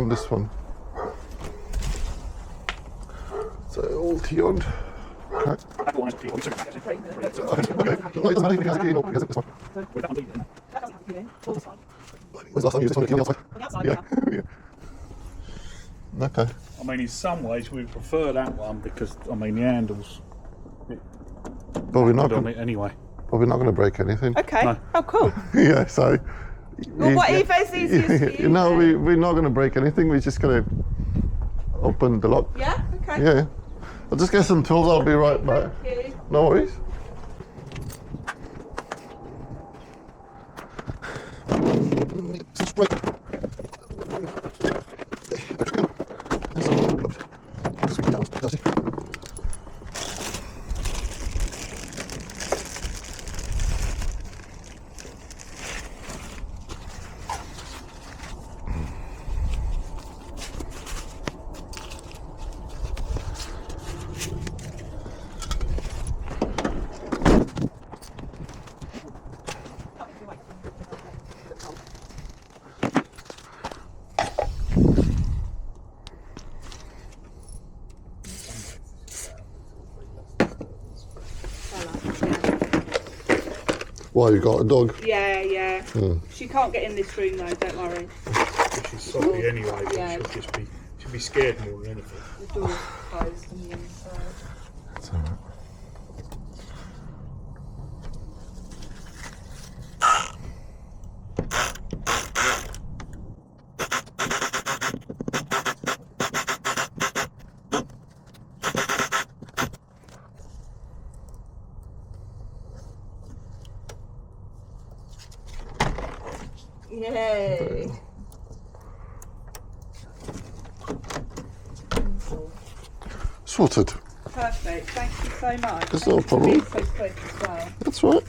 on this one. So all keyed. Okay. Okay. Well, it doesn't matter if it has a key or because it's this one. When's the last time you used this one? Key on the outside? Yeah. Yeah. Okay. I mean, in some ways, we prefer that one because, I mean, the handle's But we're not on going it anyway. But we're not going to break anything. Okay. No. Oh, cool. Yeah, so... Well, what if it's easiest for you? No, we're not going to break anything. We're just going to open the lock. Yeah? Okay. Yeah. I'll just get some tools. I'll be right back. Thank you. No worries. Why, you got a dog? Yeah, yeah. She can't get in this room though, don't worry. She's soppy anyway, but Yeah. she'll be scared more than anything. The door's closed on the inside. That's all right. Yay. Sorted. Perfect. Thank you so much. That's Thank no you for problem. being so quick as well. That's right.